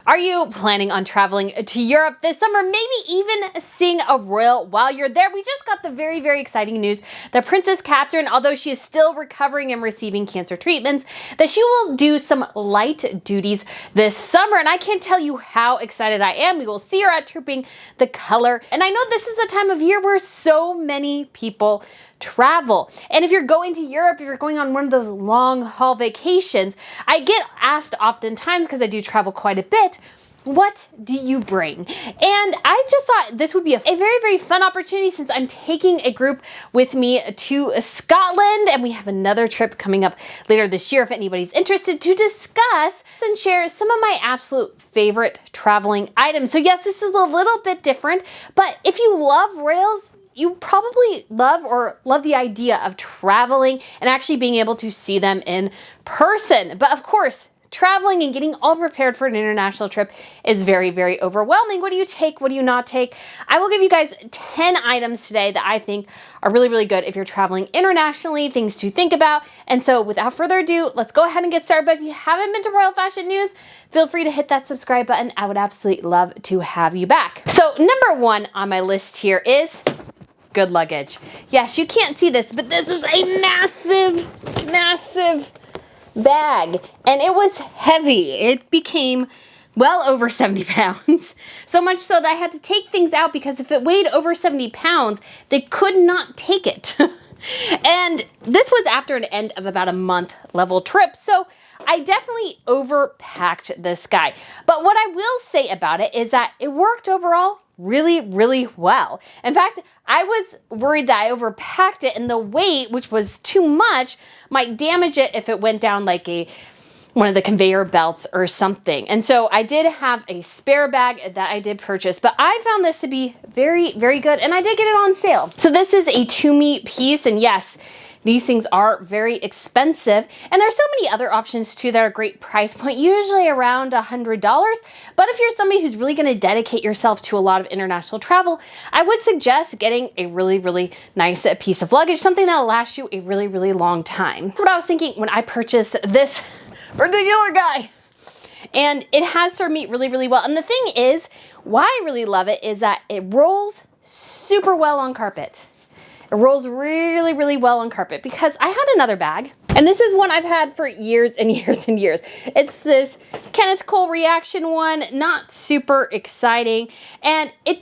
Are you planning on traveling to Europe this summer? Maybe even seeing a royal while you're there? We just got the very, very exciting news that Princess Catherine, although she is still recovering and receiving cancer treatments, that she will do some light duties this summer. And I can't tell you how excited I am. We will see her at Trooping the Color. And I know this is a time of year where so many people travel. And if you're going to Europe, if you're going on one of those long haul vacations, I get asked oftentimes, because I do travel quite a bit, what do you bring? And I just thought this would be a very, very fun opportunity since I'm taking a group with me to Scotland, and we have another trip coming up later this year if anybody's interested, to discuss and share some of my absolute favorite traveling items. So yes, this is a little bit different, but if you love royals, you probably love the idea of traveling and actually being able to see them in person. But of course, traveling and getting all prepared for an international trip is very, very overwhelming. What do you take? What do you not take? I will give you guys 10 items today that I think are really, really good if you're traveling internationally, things to think about. And so without further ado, let's go ahead and get started. But if you haven't been to Royal Fashion News, feel free to hit that subscribe button. I would absolutely love to have you back. So number one on my list here is good luggage. Yes, you can't see this, but this is a massive, massive bag. And it was heavy. It became well over 70 pounds. So much so that I had to take things out because if it weighed over 70 pounds, they could not take it. And this was after an end of about a month level trip. So I definitely overpacked this guy. But what I will say about it is that it worked overall really, really well. In fact, I was worried that I overpacked it and the weight, which was too much, might damage it if it went down like one of the conveyor belts or something. And so I did have a spare bag that I did purchase, but I found this to be very, very good, and I did get it on sale. So this is a to-me piece, and yes, these things are very expensive, and there's so many other options too that are great price point, usually around $100. But if you're somebody who's really going to dedicate yourself to a lot of international travel, I would suggest getting a really, really nice piece of luggage, something that'll last you a really, really long time. That's what I was thinking when I purchased this particular guy. And it has served me really, really well. And the thing is, why I really love it is that it rolls super well on carpet. It rolls really, really well on carpet because I had another bag, and this is one I've had for years and years and years. It's this Kenneth Cole Reaction one, not super exciting, and it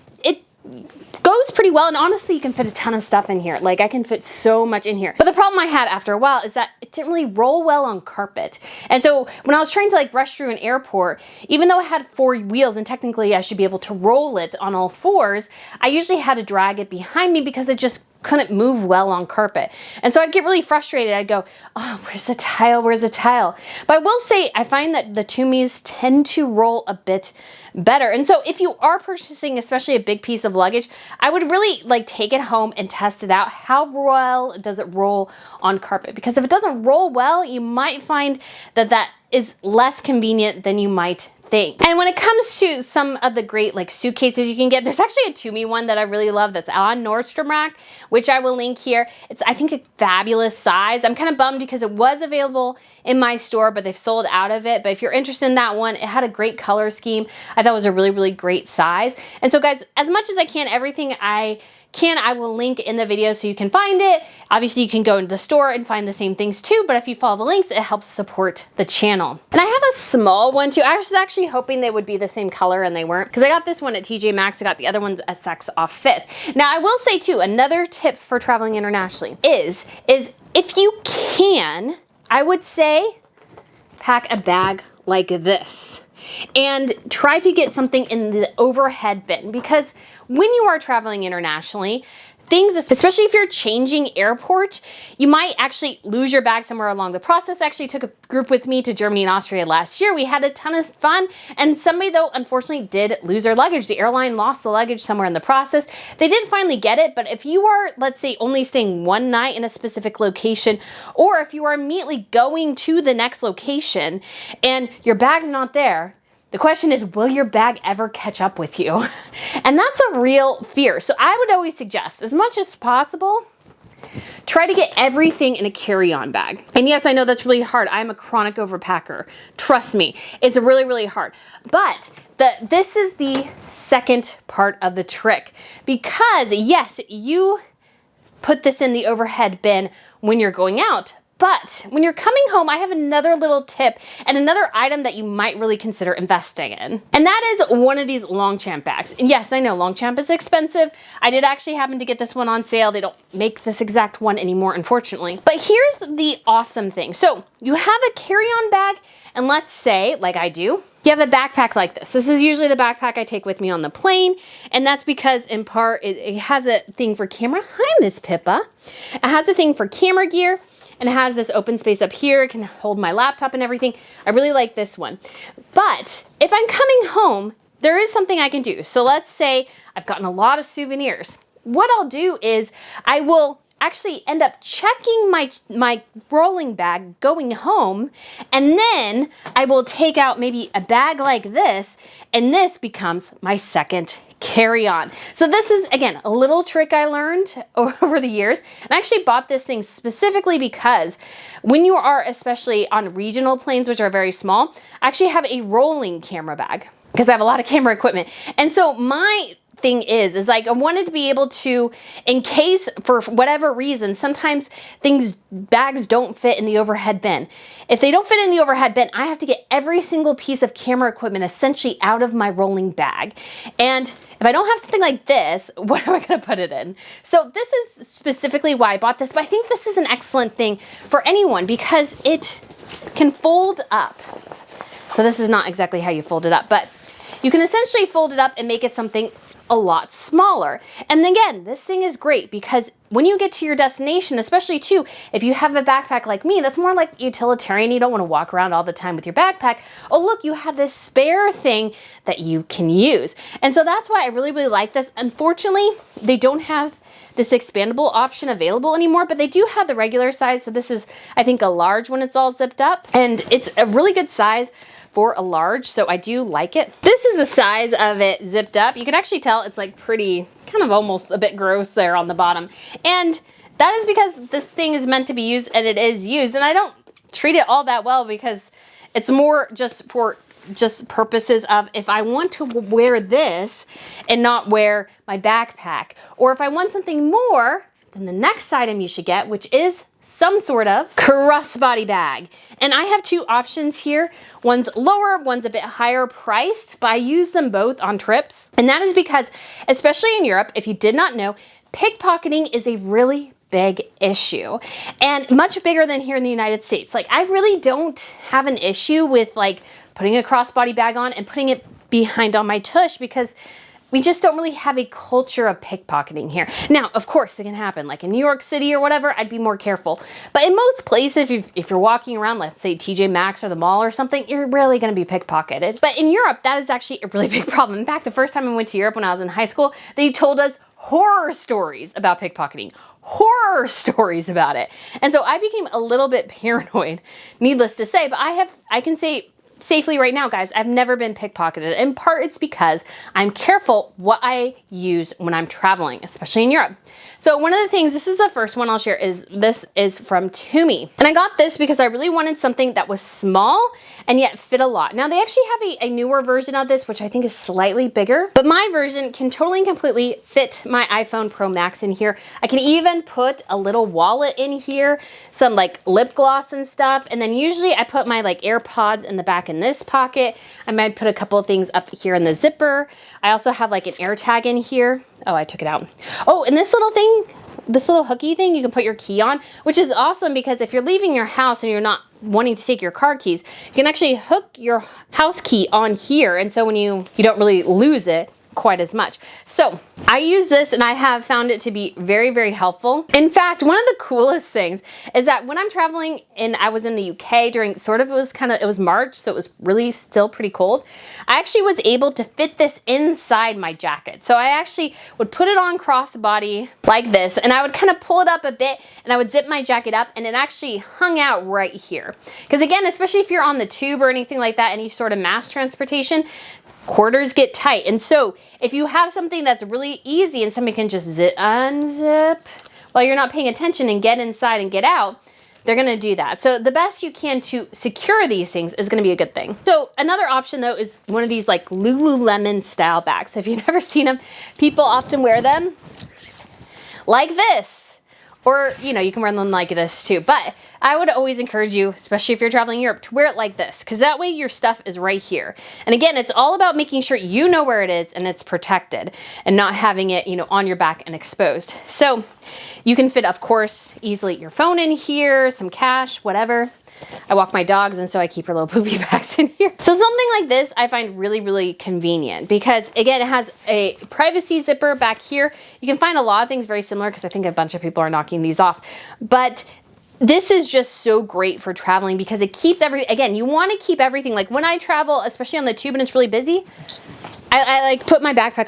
goes pretty well, and honestly, you can fit a ton of stuff in here. Like, I can fit so much in here. But the problem I had after a while is that it didn't really roll well on carpet. And so when I was trying to like rush through an airport, even though it had 4 wheels and technically I should be able to roll it on all 4s, I usually had to drag it behind me because it just couldn't move well on carpet. And so I'd get really frustrated. I'd go, oh, where's the tile? Where's the tile? But I will say, I find that the to-me's tend to roll a bit better. And so if you are purchasing, especially a big piece of luggage, I would really like take it home and test it out. How well does it roll on carpet? Because if it doesn't roll well, you might find that that is less convenient than you might think. And when it comes to some of the great like suitcases you can get, there's actually a to-me one that I really love that's on Nordstrom Rack, which I will link here. It's, I think, a fabulous size. I'm kind of bummed because it was available in my store, but they've sold out of it. But if you're interested in that one, it had a great color scheme. I thought it was a really, really great size. And so guys, as much as I can, everything I will link in the video so you can find it. Obviously, you can go into the store and find the same things too, but if you follow the links, it helps support the channel. And I have a small one too. I was actually hoping they would be the same color, and they weren't, because I got this one at TJ Maxx. I got the other ones at Saks Off 5th. Now, I will say too, another tip for traveling internationally is if you can, I would say pack a bag like this. And try to get something in the overhead bin, because when you are traveling internationally, things, especially if you're changing airport, you might actually lose your bag somewhere along the process. I actually took a group with me to Germany and Austria last year. We had a ton of fun, and somebody though unfortunately did lose their luggage. The airline lost the luggage somewhere in the process. They did finally get it, but if you are, let's say, only staying one night in a specific location, or if you are immediately going to the next location and your bag's not there, the question is, will your bag ever catch up with you? And that's a real fear. So I would always suggest, as much as possible, try to get everything in a carry-on bag. And yes, I know that's really hard. I'm a chronic overpacker. Trust me, it's really, really hard. But this is the second part of the trick, because yes, you put this in the overhead bin when you're going out. But when you're coming home, I have another little tip and another item that you might really consider investing in. And that is one of these Longchamp bags. And yes, I know Longchamp is expensive. I did actually happen to get this one on sale. They don't make this exact one anymore, unfortunately. But here's the awesome thing. So you have a carry-on bag, and let's say, like I do, you have a backpack like this. This is usually the backpack I take with me on the plane, and that's because in part it has a thing for camera. Hi, Miss Pippa. It has a thing for camera gear, and it has this open space up here. It can hold my laptop and everything. I really like this one. But if I'm coming home, there is something I can do. So let's say I've gotten a lot of souvenirs. What I'll do is I will actually end up checking my rolling bag going home, and then I will take out maybe a bag like this, and this becomes my second carry-on. So this is, again, a little trick I learned over the years. And I actually bought this thing specifically because when you are especially on regional planes, which are very small, I actually have a rolling camera bag because I have a lot of camera equipment. And so my thing is like I wanted to be able to, in case for whatever reason, sometimes bags don't fit in the overhead bin. If they don't fit in the overhead bin, I have to get every single piece of camera equipment essentially out of my rolling bag. And if I don't have something like this, what am I going to put it in? So this is specifically why I bought this, but I think this is an excellent thing for anyone because it can fold up. So this is not exactly how you fold it up, but you can essentially fold it up and make it something a lot smaller. And again, this thing is great because when you get to your destination, especially too, if you have a backpack like me, that's more like utilitarian. You don't want to walk around all the time with your backpack. Oh, look, you have this spare thing that you can use. And so that's why I really, really like this. Unfortunately, they don't have this expandable option available anymore, but they do have the regular size. So this is, I think, a large when it's all zipped up, and it's a really good size for a large, so I do like it. This is the size of it zipped up. You can actually tell it's like pretty, kind of almost a bit gross there on the bottom. And that is because this thing is meant to be used, and it is used, and I don't treat it all that well because it's more just for purposes of if I want to wear this and not wear my backpack, or if I want something more, then the next item you should get, which is some sort of crossbody bag. And I have two options here. One's lower, one's a bit higher priced, but I use them both on trips. And that is because, especially in Europe, if you did not know, pickpocketing is a really big issue, and much bigger than here in the United States. Like, I really don't have an issue with like putting a crossbody bag on and putting it behind on my tush because we just don't really have a culture of pickpocketing here. Now, of course, it can happen. Like in New York City or whatever, I'd be more careful. But in most places, if you're walking around, let's say TJ Maxx or the mall or something, you're really going to be pickpocketed. But in Europe, that is actually a really big problem. In fact, the first time I went to Europe when I was in high school, they told us horror stories about pickpocketing. Horror stories about it. And so I became a little bit paranoid, needless to say. But I can say safely right now, guys, I've never been pickpocketed. In part, it's because I'm careful what I use when I'm traveling, especially in Europe. So one of the things, this is the first one I'll share, is this is from Tumi. And I got this because I really wanted something that was small and yet fit a lot. Now they actually have a newer version of this, which I think is slightly bigger, but my version can totally and completely fit my iPhone Pro Max in here. I can even put a little wallet in here, some like lip gloss and stuff. And then usually I put my like AirPods in the back in this pocket. I might put a couple of things up here in the zipper. I also have like an air tag in here. Oh, I took it out. Oh, and this little thing, this little hooky thing, you can put your key on, which is awesome because if you're leaving your house and you're not wanting to take your car keys, you can actually hook your house key on here. And so when you don't really lose it quite as much. So I use this and I have found it to be very, very helpful. In fact, one of the coolest things is that when I'm traveling and I was in the UK during it was March, so it was really still pretty cold. I actually was able to fit this inside my jacket. So I actually would put it on crossbody like this, and I would kind of pull it up a bit and I would zip my jacket up, and it actually hung out right here. Because again, especially if you're on the tube or anything like that, any sort of mass transportation, quarters get tight. And so if you have something that's really easy and somebody can just unzip while you're not paying attention and get inside and get out, they're gonna do that. So the best you can to secure these things is gonna be a good thing. So another option though is one of these like Lululemon style bags. So if you've never seen them, people often wear them like this. Or, you know, you can wear them like this too. But I would always encourage you, especially if you're traveling Europe, to wear it like this, because that way your stuff is right here. And again, it's all about making sure you know where it is and it's protected and not having it, you know, on your back and exposed. So you can fit, of course, easily your phone in here, some cash, whatever. I walk my dogs, and so I keep her little poopy bags in here. So something like this I find really, really convenient because, again, it has a privacy zipper back here. You can find a lot of things very similar because I think a bunch of people are knocking these off. But this is just so great for traveling because it keeps again, you want to keep everything. Like when I travel, especially on the tube and it's really busy, I like put my backpack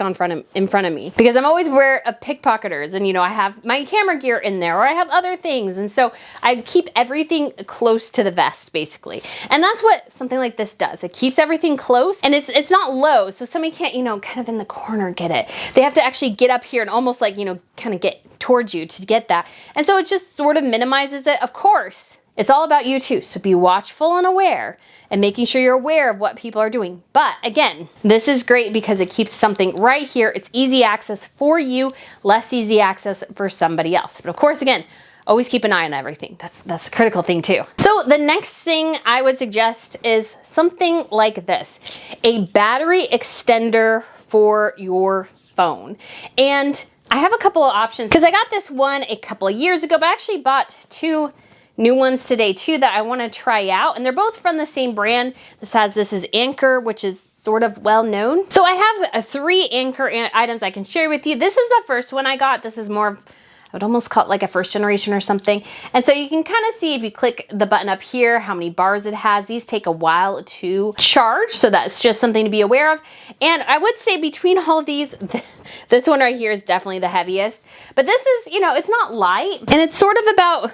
in front of me because I'm always aware of pickpocketers, and you know, I have my camera gear in there or I have other things, and so I keep everything close to the vest basically. And that's what something like this does. It keeps everything close, and it's not low, so somebody can't, you know, kind of in the corner get it. They have to actually get up here and almost like, you know, kind of get towards you to get that. And so it just sort of minimizes it. Of course, it's all about you too, so be watchful and aware and making sure you're aware of what people are doing. But again, this is great because it keeps something right here. It's easy access for you, less easy access for somebody else. But of course, again, always keep an eye on everything. That's a critical thing too. So the next thing I would suggest is something like this, a battery extender for your phone. And I have a couple of options because I got this one a couple of years ago, but I actually bought two new ones today too that I want to try out, and they're both from the same brand. This is Anchor, which is sort of well known. So I have 3 Anchor items I can share with you. This is the first one I got. This is more, I would almost call it like a first generation or something. And so you can kind of see if you click the button up here, how many bars it has. These take a while to charge, so that's just something to be aware of. And I would say between all of these, this one right here is definitely the heaviest. But this is, you know, it's not light, and it's sort of about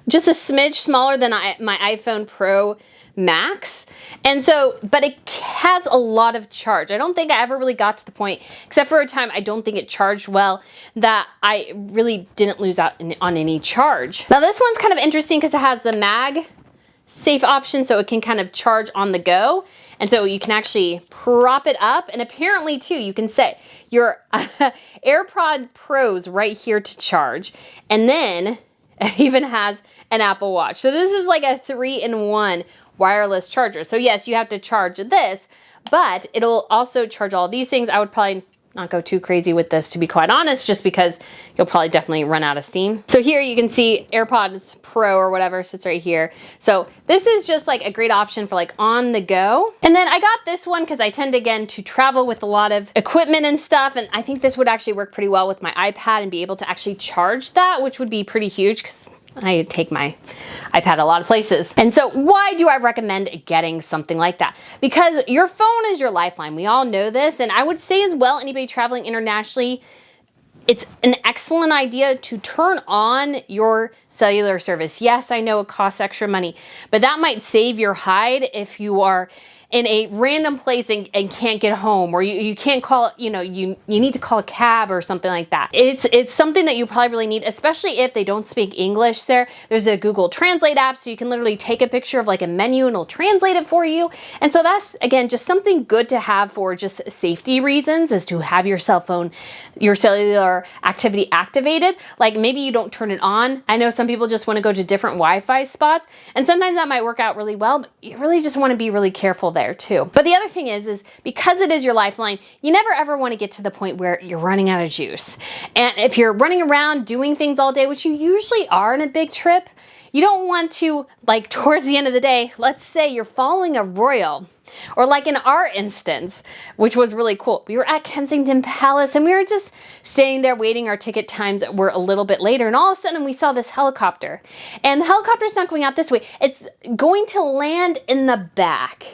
just a smidge smaller than my iPhone Pro Max. And so, but it has a lot of charge. I don't think I ever really got to the point, except for a time I don't think it charged well, that I really didn't lose out on any charge. Now this one's kind of interesting because it has the MagSafe option, so it can kind of charge on the go. And so you can actually prop it up, and apparently too, you can set your AirPod Pros right here to charge. And then it even has an Apple Watch. So this is like a 3-in-1 wireless charger. So yes, you have to charge this, but it'll also charge all these things. I would probably not go too crazy with this, to be quite honest, just because you'll probably definitely run out of steam. So here you can see AirPods Pro or whatever sits right here. So this is just like a great option for like on the go. And then I got this one because I tend again to travel with a lot of equipment and stuff. And I think this would actually work pretty well with my iPad and be able to actually charge that, which would be pretty huge because I take my iPad a lot of places. And so why do I recommend getting something like that? Because your phone is your lifeline. We all know this. And I would say as well, anybody traveling internationally, it's an excellent idea to turn on your cellular service. Yes, I know it costs extra money, but that might save your hide if you are in a random place and can't get home, or you can't call, you know, you need to call a cab or something like that. It's something that you probably really need, especially if they don't speak English there. There's a Google Translate app, so you can literally take a picture of like a menu and it'll translate it for you. And so that's, again, just something good to have for just safety reasons, is to have your cell phone, your cellular activity activated. Like maybe you don't turn it on. I know some people just want to go to different Wi-Fi spots, and sometimes that might work out really well, but you really just want to be really careful there too. But the other thing is because it is your lifeline, you never ever want to get to the point where you're running out of juice. And if you're running around doing things all day, which you usually are in a big trip, you don't want to, like towards the end of the day, let's say you're following a royal, or like in our instance, which was really cool. We were at Kensington Palace and we were just staying there waiting. Our ticket times were a little bit later, and all of a sudden we saw this helicopter, and the helicopter's not going out this way. It's going to land in the back.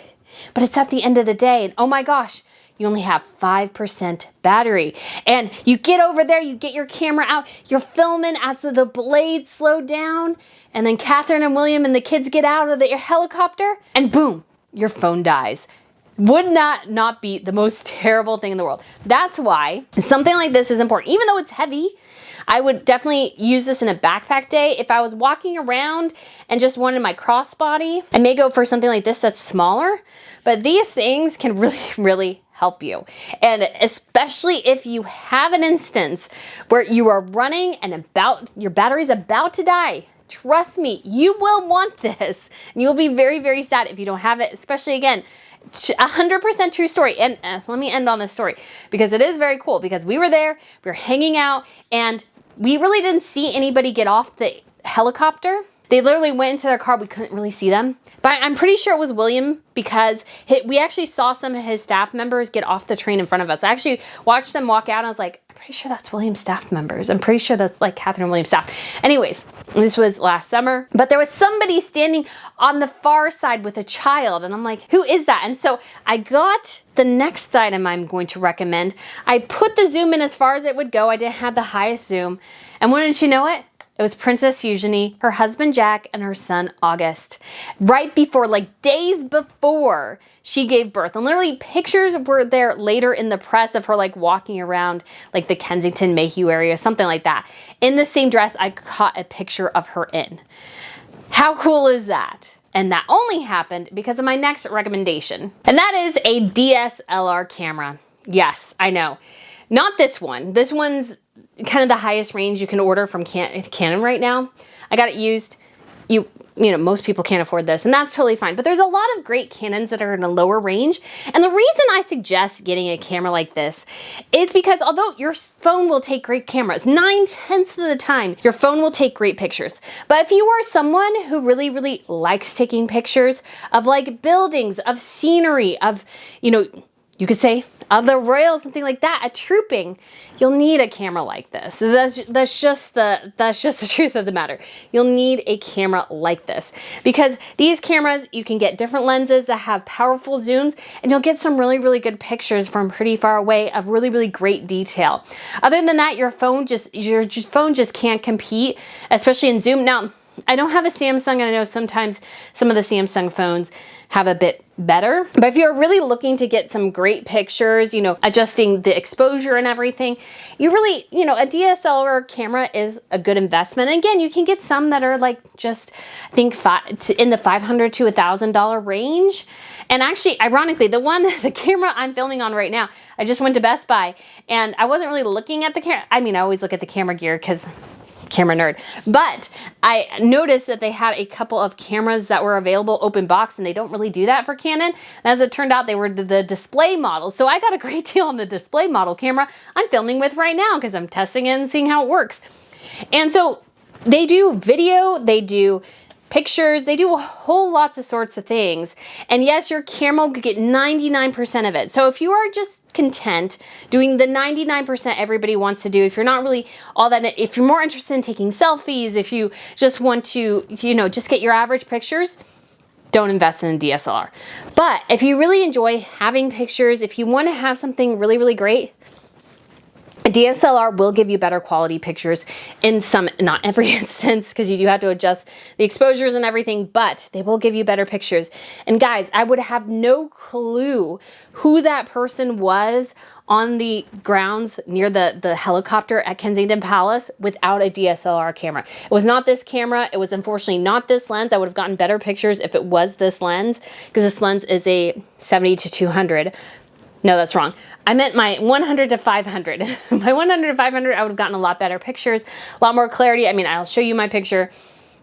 But it's at the end of the day, and oh my gosh, you only have 5% battery. And you get over there, you get your camera out, you're filming as the blades slow down, and then Catherine and William and the kids get out of the helicopter, and boom, your phone dies. Would that not be the most terrible thing in the world? That's why something like this is important. Even though it's heavy, I would definitely use this in a backpack day. If I was walking around and just wanted my crossbody, I may go for something like this that's smaller, but these things can really, really help you. And especially if you have an instance where you are running and your battery's about to die. Trust me, you will want this. And you will be very, very sad if you don't have it, especially again, 100% true story. And let me end on this story because it is very cool because we were there, we were hanging out, and we really didn't see anybody get off the helicopter. They literally went into their car. We couldn't really see them. But I'm pretty sure it was William because we actually saw some of his staff members get off the train in front of us. I actually watched them walk out and I was like, I'm pretty sure that's William's staff members. I'm pretty sure that's like Catherine and William's staff. Anyways, this was last summer, but there was somebody standing on the far side with a child. And I'm like, who is that? And so I got the next item I'm going to recommend. I put the zoom in as far as it would go. I didn't have the highest zoom. And wouldn't you know it? It was Princess Eugenie, her husband Jack, and her son August. Right before, like days before she gave birth. And literally pictures were there later in the press of her like walking around like the Kensington Mayhew area, something like that. In the same dress I caught a picture of her in. How cool is that? And that only happened because of my next recommendation. And that is a DSLR camera. Yes, I know. Not this one. This one's kind of the highest range you can order from Canon right now. I got it used. You know, most people can't afford this, and that's totally fine. But there's a lot of great Canons that are in a lower range. And the reason I suggest getting a camera like this is because although your phone will take great cameras, 9/10 of the time, your phone will take great pictures. But if you are someone who really, really likes taking pictures of like buildings, of scenery, of, you know, you could say the royals, something like that, a trooping, you'll need a camera like this. So that's just the truth of the matter. You'll need a camera like this because these cameras, you can get different lenses that have powerful zooms and you'll get some really, really good pictures from pretty far away of really, really great detail. Other than that, your phone just can't compete, especially in zoom. Now, I don't have a Samsung, and I know sometimes some of the Samsung phones have a bit better. But if you're really looking to get some great pictures, you know, adjusting the exposure and everything, you really, you know, a DSLR camera is a good investment. And again, you can get some that are like just, I think in the $500 to $1,000 range. And actually, ironically, the camera I'm filming on right now, I just went to Best Buy and I wasn't really looking at the camera. I mean, I always look at the camera gear because camera nerd, but I noticed that they had a couple of cameras that were available open box, and they don't really do that for Canon. And as it turned out, they were the display models. So I got a great deal on the display model camera I'm filming with right now because I'm testing it and seeing how it works. And so they do video, they do pictures, they do a whole lots of sorts of things. And yes, your camera will get 99% of it. So if you are just content doing the 99% everybody wants to do, if you're not really all that, if you're more interested in taking selfies, if you just want to, you know, just get your average pictures, don't invest in a DSLR. But if you really enjoy having pictures, if you want to have something really, really great, a DSLR will give you better quality pictures in some, not every instance, because you do have to adjust the exposures and everything, but they will give you better pictures. And guys, I would have no clue who that person was on the grounds near the helicopter at Kensington Palace without a DSLR camera. It was not this camera. It was unfortunately not this lens. I would have gotten better pictures if it was this lens, because this lens is a 70 to 200. No, that's wrong. I meant my 100 to 500. My 100 to 500, I would have gotten a lot better pictures, a lot more clarity. I mean, I'll show you my picture.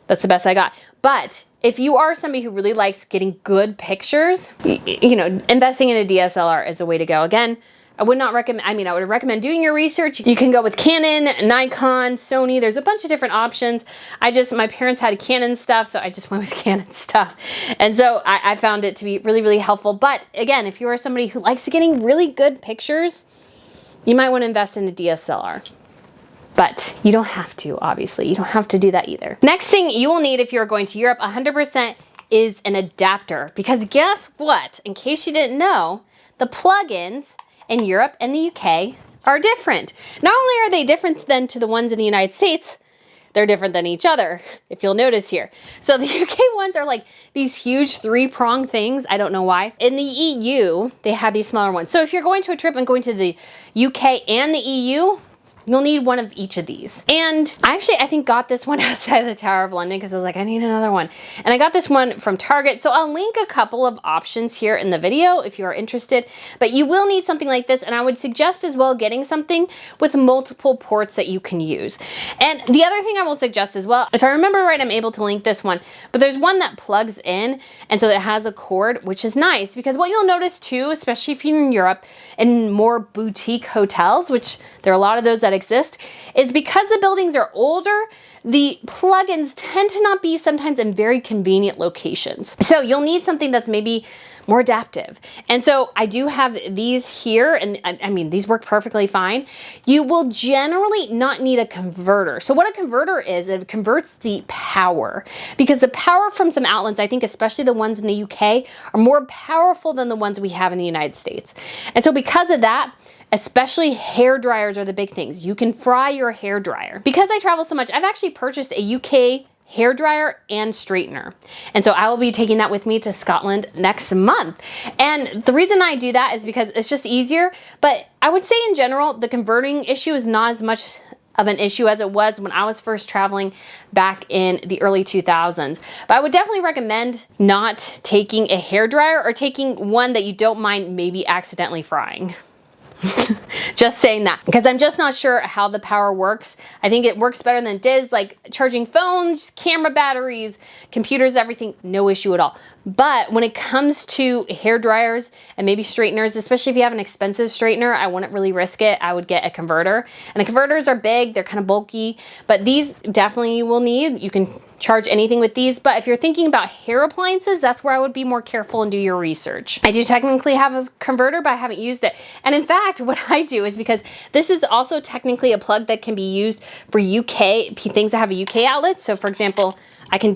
That's the best I got. But if you are somebody who really likes getting good pictures, you know, investing in a DSLR is a way to go. Again, I would not recommend, I mean, I would recommend doing your research. You can go with Canon, Nikon, Sony. There's a bunch of different options. My parents had Canon stuff, so I just went with Canon stuff. And so I found it to be really, really helpful. But again, if you are somebody who likes getting really good pictures, you might want to invest in a DSLR. But you don't have to, obviously. You don't have to do that either. Next thing you will need if you're going to Europe 100% is an adapter. Because guess what? In case you didn't know, the plugins in Europe and the UK are different. Not only are they different than to the ones in the United States, they're different than each other, if you'll notice here. So the UK ones are like these huge 3-prong things. I don't know why. In the EU, they have these smaller ones. So if you're going to a trip and going to the UK and the EU, You'll need one of each of these. And I think got this one outside of the Tower of London because I was like, I need another one. And I got this one from Target. So I'll link a couple of options here in the video if you are interested, but you will need something like this. And I would suggest as well getting something with multiple ports that you can use. And the other thing I will suggest as well, if I remember right, I'm able to link this one, but there's one that plugs in. And so it has a cord, which is nice because what you'll notice too, especially if you're in Europe and more boutique hotels, which there are a lot of those that exist, is because the buildings are older, the plugins tend to not be sometimes in very convenient locations. So you'll need something that's maybe more adaptive. And so I do have these here, and I mean, these work perfectly fine. You will generally not need a converter. So what a converter is, it converts the power, because the power from some outlets, I think especially the ones in the UK, are more powerful than the ones we have in the United States. And so because of that, especially hair dryers are the big things. You can fry your hair dryer. Because I travel so much, I've actually purchased a UK hair dryer and straightener. And so I will be taking that with me to Scotland next month. And the reason I do that is because it's just easier. But I would say in general, the converting issue is not as much of an issue as it was when I was first traveling back in the early 2000s. But I would definitely recommend not taking a hair dryer or taking one that you don't mind maybe accidentally frying. Just saying that, because I'm just not sure how the power works. I think it works better than it is, like charging phones, camera batteries, computers, everything, no issue at all. But when it comes to hair dryers and maybe straighteners, especially if you have an expensive straightener, I wouldn't really risk it. I would get a converter. And the converters are big, they're kind of bulky, but these definitely you will need. You can charge anything with these, but if you're thinking about hair appliances, that's where I would be more careful and do your research. I do technically have a converter, but I haven't used it. And in fact, what I do is, because this is also technically a plug that can be used for UK, things that have a UK outlet. So for example, I can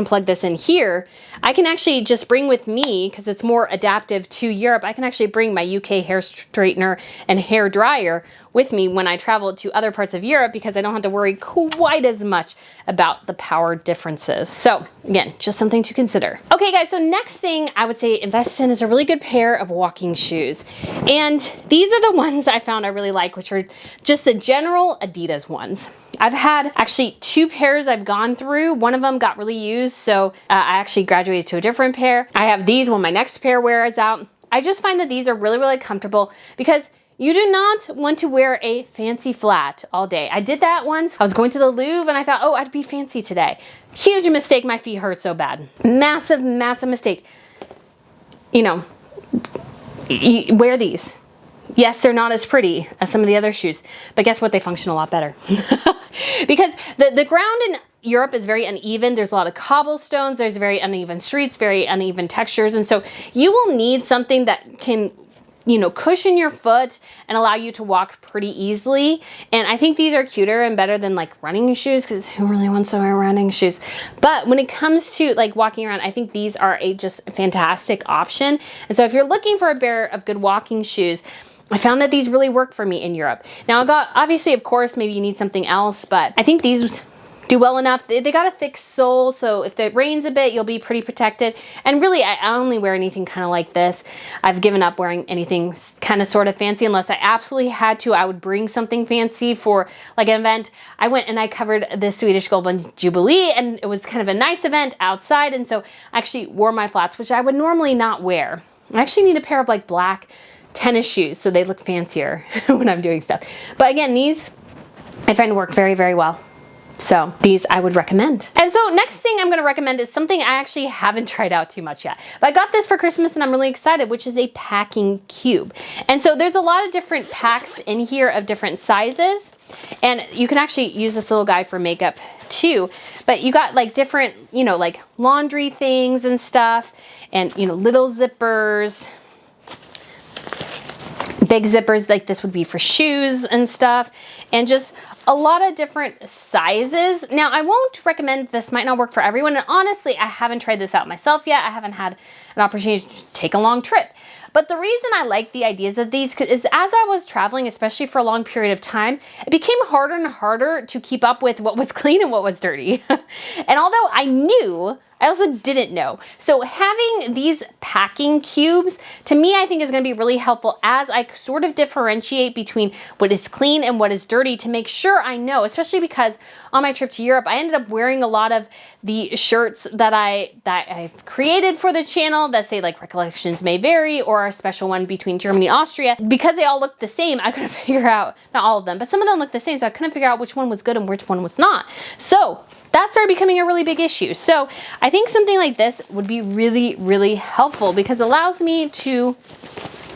plug this in here. I can actually just bring with me, because it's more adaptive to Europe, I can actually bring my UK hair straightener and hair dryer with me when I travel to other parts of Europe, because I don't have to worry quite as much about the power differences. So again, just something to consider. Okay guys, so next thing I would say invest in is a really good pair of walking shoes. And these are the ones I found I really like, which are just the general Adidas ones. I've had actually 2 pairs I've gone through. One of them got really used, so I actually graduated to a different pair. I have these when my next pair wears out. I just find that these are really, really comfortable because you do not want to wear a fancy flat all day. I did that once. I was going to the Louvre and I thought, oh, I'd be fancy today. Huge mistake. My feet hurt so bad. Massive, massive mistake. You know, you wear these. Yes, they're not as pretty as some of the other shoes, but guess what? They function a lot better. Because the ground in Europe is very uneven. There's a lot of cobblestones. There's very uneven streets, very uneven textures. And so you will need something that can, you know, cushion your foot and allow you to walk pretty easily. And I think these are cuter and better than like running shoes, because who really wants to wear running shoes? But when it comes to like walking around, I think these are a just fantastic option. And so if you're looking for a pair of good walking shoes, I found that these really work for me in Europe. Now I got, obviously, of course, maybe you need something else, but I think these do well enough. They got a thick sole, so if it rains a bit, you'll be pretty protected. And really, I only wear anything kind of like this. I've given up wearing anything kind of sort of fancy unless I absolutely had to. I would bring something fancy for like an event. I went and I covered the Swedish Golden Jubilee, and it was kind of a nice event outside, and so I actually wore my flats, which I would normally not wear. I actually need a pair of like black tennis shoes so they look fancier when I'm doing stuff. But again, these I find work very, very well. So these I would recommend. And so next thing I'm gonna recommend is something I actually haven't tried out too much yet. But I got this for Christmas and I'm really excited, which is a packing cube. And so there's a lot of different packs in here of different sizes. And you can actually use this little guy for makeup too. But you got like different, you know, like laundry things and stuff, and you know, little zippers, big zippers, like this would be for shoes and stuff, and just a lot of different sizes. Now, I won't recommend, this might not work for everyone. And honestly, I haven't tried this out myself yet. I haven't had an opportunity to take a long trip. But the reason I like the ideas of these is as I was traveling, especially for a long period of time, it became harder and harder to keep up with what was clean and what was dirty. And although I knew, I also didn't know. So having these packing cubes, to me, I think is gonna be really helpful as I sort of differentiate between what is clean and what is dirty to make sure I know, especially because on my trip to Europe, I ended up wearing a lot of the shirts that I've created for the channel that say like Recollections May Vary, or a special one between Germany and Austria. Because they all look the same, I couldn't figure out, not all of them, but some of them look the same, so I couldn't figure out which one was good and which one was not. So that started becoming a really big issue. So I think something like this would be really, really helpful because it allows me to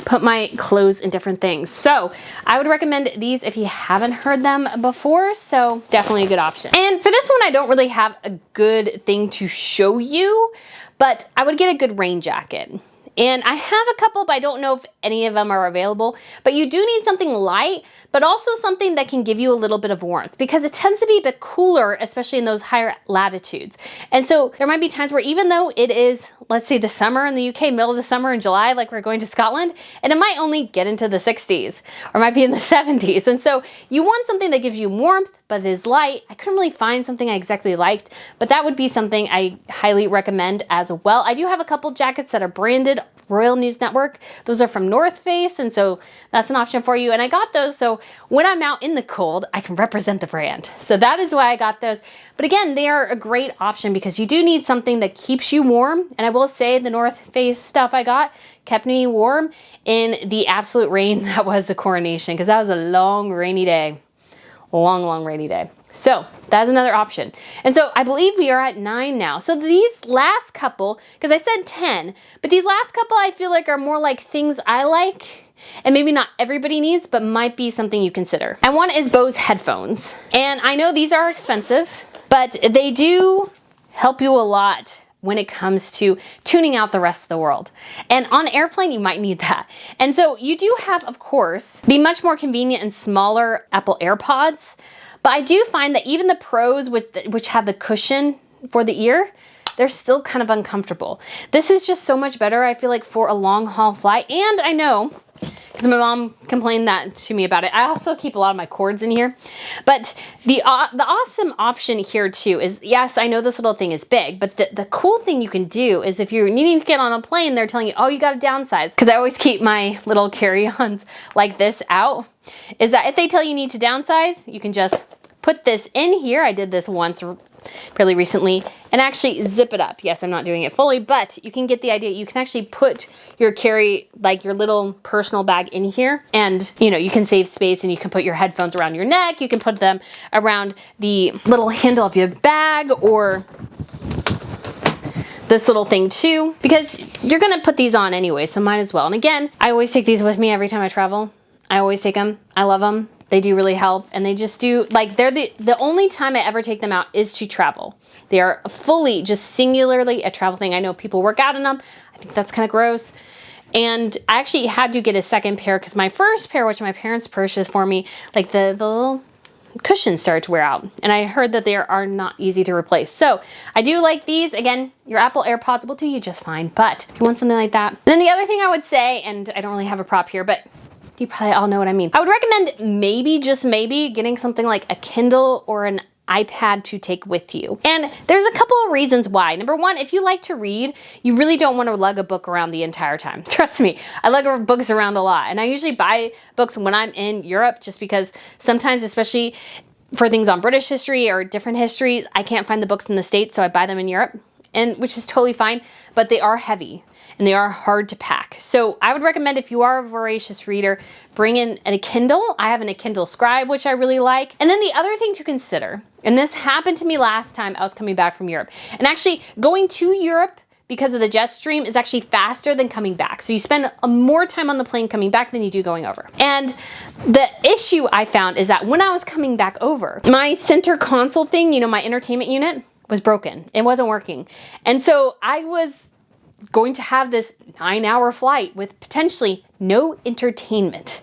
put my clothes in different things. So I would recommend these if you haven't heard them before. So definitely a good option. And for this one, I don't really have a good thing to show you, but I would get a good rain jacket. And I have a couple, but I don't know if any of them are available. But you do need something light, but also something that can give you a little bit of warmth because it tends to be a bit cooler, especially in those higher latitudes. And so there might be times where even though it is, let's say the summer in the UK, middle of the summer in July, like we're going to Scotland, and it might only get into the 60s or might be in the 70s. And so you want something that gives you warmth, but is light. I couldn't really find something I exactly liked, but that would be something I highly recommend as well. I do have a couple jackets that are branded Royal News Network. Those are from North Face, and so that's an option for you. And I got those so when I'm out in the cold, I can represent the brand. So that is why I got those. But again, they are a great option because you do need something that keeps you warm. And I will say the North Face stuff I got kept me warm in the absolute rain that was the coronation, because that was a long rainy day. Long rainy day. So that's another option. And so I believe we are at 9 now. So these last couple, because I said 10, but these last couple I feel like are more like things I like and maybe not everybody needs, but might be something you consider. And one is Bose headphones. And I know these are expensive, but they do help you a lot when it comes to tuning out the rest of the world. And on airplane, you might need that. And so you do have, of course, the much more convenient and smaller Apple AirPods. But I do find that even the Pros, which have the cushion for the ear, they're still kind of uncomfortable. This is just so much better, I feel like, for a long haul flight. And I know, because my mom complained that to me about it, I also keep a lot of my cords in here. But the awesome option here too is, yes, I know this little thing is big, but the cool thing you can do is if you're needing to get on a plane, they're telling you, oh, you got to downsize. Because I always keep my little carry-ons like this out, is that if they tell you need to downsize, you can just put this in here. I did this once fairly recently and actually zip it up. Yes, I'm not doing it fully, but you can get the idea. You can actually put your like your little personal bag in here, and you can save space, and you can put your headphones around your neck. You can put them around the little handle of your bag, or this little thing too, because you're gonna put these on anyway, so might as well. And again, I always take these with me every time I travel. I always take them. I love them. They do really help, and they just do, like, they're the only time I ever take them out is to travel. They are fully, just singularly a travel thing. I know people work out in them. I think that's kind of gross. And I actually had to get a second pair because my first pair, which my parents purchased for me, like the little cushions started to wear out. And I heard that they are not easy to replace. So I do like these. Again, your Apple AirPods will do you just fine, but if you want something like that. Then the other thing I would say, and I don't really have a prop here, but you probably all know what I mean. I would recommend maybe, just maybe, getting something like a Kindle or an iPad to take with you. And there's a couple of reasons why. Number one, if you like to read, you really don't want to lug a book around the entire time. Trust me, I lug books around a lot. And I usually buy books when I'm in Europe just because sometimes, especially for things on British history or different history, I can't find the books in the States, so I buy them in Europe, and which is totally fine, but they are heavy and they are hard to pack. So I would recommend, if you are a voracious reader, bring in a Kindle. I have a Kindle Scribe, which I really like. And then the other thing to consider, and this happened to me last time I was coming back from Europe, and actually going to Europe because of the jet stream is actually faster than coming back. So you spend more time on the plane coming back than you do going over. And the issue I found is that when I was coming back over, my center console thing, my entertainment unit, was broken. It wasn't working. And so I was going to have this 9-hour flight with potentially no entertainment.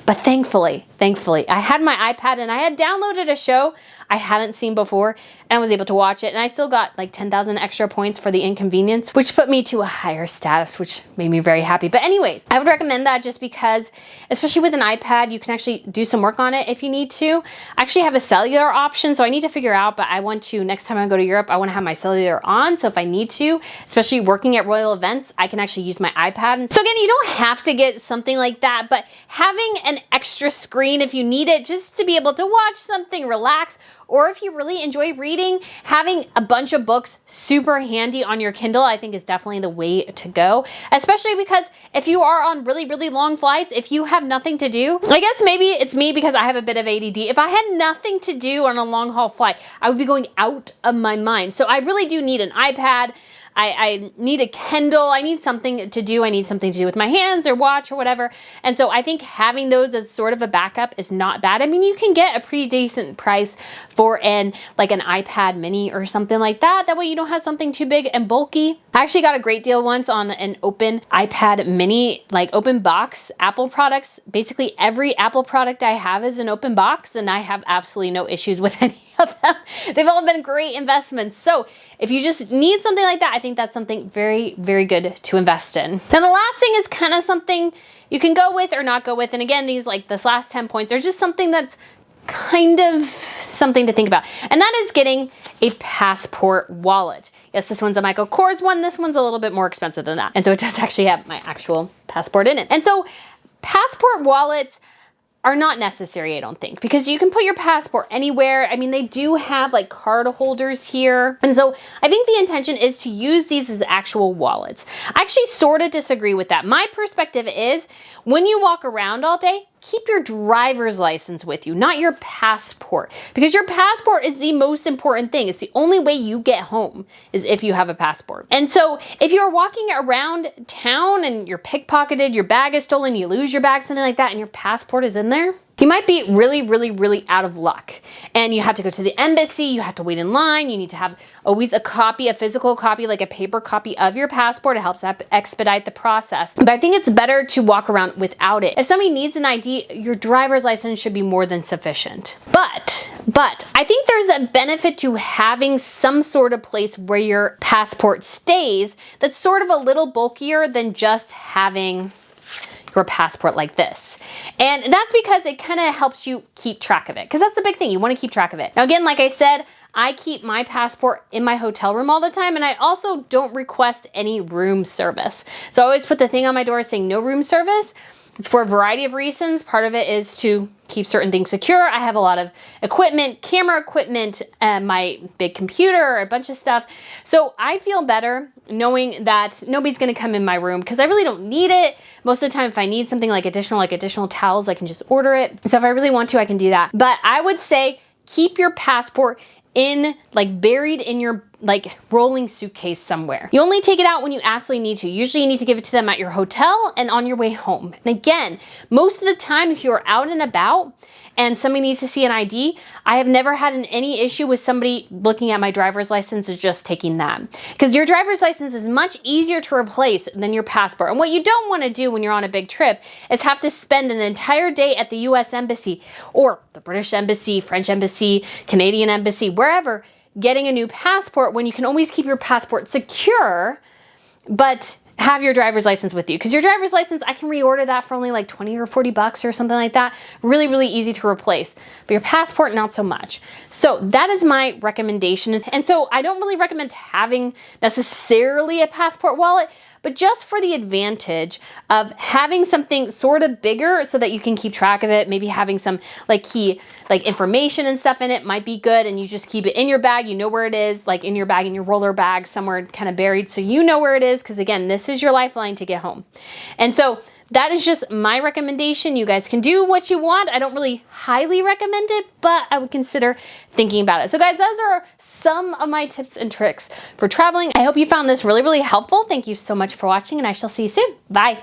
But thankfully, I had my iPad and I had downloaded a show I hadn't seen before and I was able to watch it, and I still got like 10,000 extra points for the inconvenience, which put me to a higher status, which made me very happy. But anyways, I would recommend that just because, especially with an iPad, you can actually do some work on it if you need to. I actually have a cellular option, so I need to figure out, but I want to, next time I go to Europe, I want to have my cellular on, so if I need to, especially working at royal events, I can actually use my iPad. And so again, you don't have to get something like that, but having an extra screen if you need it just to be able to watch something, relax, or if you really enjoy reading, having a bunch of books super handy on your Kindle, I think is definitely the way to go. Especially because if you are on really, really long flights, if you have nothing to do, I guess maybe it's me because I have a bit of ADD. If I had nothing to do on a long haul flight, I would be going out of my mind. So I really do need an iPad. I need a Kindle, I need something to do. I need something to do with my hands or watch or whatever. And so I think having those as sort of a backup is not bad. I mean, you can get a pretty decent price for like an iPad mini or something like that. That way you don't have something too big and bulky. I actually got a great deal once on an open iPad mini, like open box Apple products. Basically every Apple product I have is an open box and I have absolutely no issues with any of them. They've all been great investments. So if you just need something like that, I think that's something very, very good to invest in. Now the last thing is kind of something you can go with or not go with. And again, these like this last 10 points are just something that's kind of something to think about. And that is getting a passport wallet. Yes, this one's a Michael Kors one. This one's a little bit more expensive than that. And so it does actually have my actual passport in it. And so passport wallets are not necessary, I don't think, because you can put your passport anywhere. I mean, they do have like card holders here. And so I think the intention is to use these as actual wallets. I actually sort of disagree with that. My perspective is when you walk around all day, keep your driver's license with you, not your passport, because your passport is the most important thing. It's the only way you get home is if you have a passport. And so if you're walking around town and you're pickpocketed, your bag is stolen, you lose your bag, something like that, and your passport is in there, you might be really, really, really out of luck. And you have to go to the embassy, you have to wait in line, you need to have always a copy, a physical copy, like a paper copy of your passport. It helps expedite the process. But I think it's better to walk around without it. If somebody needs an ID, your driver's license should be more than sufficient. But I think there's a benefit to having some sort of place where your passport stays that's sort of a little bulkier than just having your passport like this. And that's because it kind of helps you keep track of it, because that's the big thing. You want to keep track of it. Now, again, like I said, I keep my passport in my hotel room all the time, and I also don't request any room service. So I always put the thing on my door saying no room service. It's for a variety of reasons. Part of it is to keep certain things secure. I have a lot of equipment, camera equipment, my big computer, a bunch of stuff. So I feel better knowing that nobody's gonna come in my room because I really don't need it. Most of the time, if I need something like additional towels, I can just order it. So if I really want to, I can do that. But I would say keep your passport buried in your rolling suitcase somewhere. You only take it out when you absolutely need to. Usually you need to give it to them at your hotel and on your way home. And again, most of the time, if you're out and about and somebody needs to see an ID, I have never had any issue with somebody looking at my driver's license and just taking that. Because your driver's license is much easier to replace than your passport. And what you don't want to do when you're on a big trip is have to spend an entire day at the US Embassy or the British Embassy, French Embassy, Canadian Embassy, wherever, getting a new passport when you can always keep your passport secure, but have your driver's license with you. Because your driver's license, I can reorder that for only like 20 or 40 bucks or something like that. Really, really easy to replace. But your passport, not so much. So that is my recommendation. And so I don't really recommend having necessarily a passport wallet, but just for the advantage of having something sort of bigger so that you can keep track of it, maybe having some key information and stuff in it might be good, and you just keep it in your bag, you know where it is, like in your bag, in your roller bag, somewhere kind of buried, so you know where it is, because again, this is your lifeline to get home. And so that is just my recommendation. You guys can do what you want. I don't really highly recommend it, but I would consider thinking about it. So guys, those are some of my tips and tricks for traveling. I hope you found this really, really helpful. Thank you so much for watching, and I shall see you soon. Bye.